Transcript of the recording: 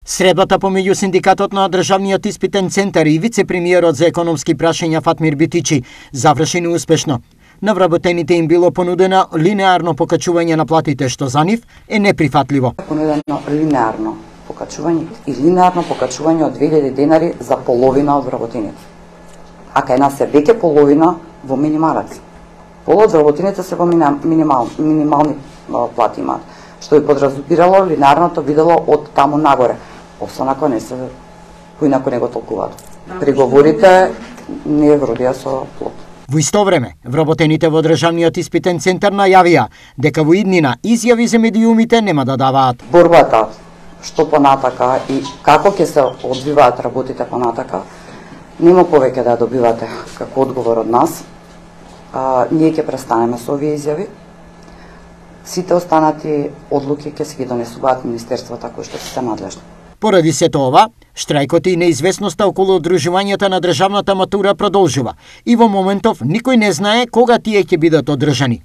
Средбата помеѓу синдикатот на Државниот испитен центар и вице-премиерот за економски прашања Фатмир Битичи заврши неуспешно. На вработените им било понудено линеарно покачување на платите, што за нив е неприфатливо. Понудено линеарно покачување и линеарно покачување од 2000 денари за половина од вработените. А кај нас е веќе половина во минималец. Пола од вработените се во минимални плати имаат, што би подразбирало линеарното видело од таму нагоре. Освен ако не се, поинако не го толкуваат. Приговорите не вродија со плод. Во исто време, вработените во Државниот испитен центар најавија дека во иднина изјави за медиумите нема да даваат. Борбата што понатака и како ќе се одвиваат работите понатака, нема повеќе да добивате како одговор од нас. Ние ќе престанеме со овие изјави. Сите останати одлуки ќе се ги донесуваат министерствата кои што се надлежни. Поради сето ова, штрајкот и неизвестноста околу одржувањето на државната матура продолжува и во моментов никој не знае кога тие ќе бидат одржани.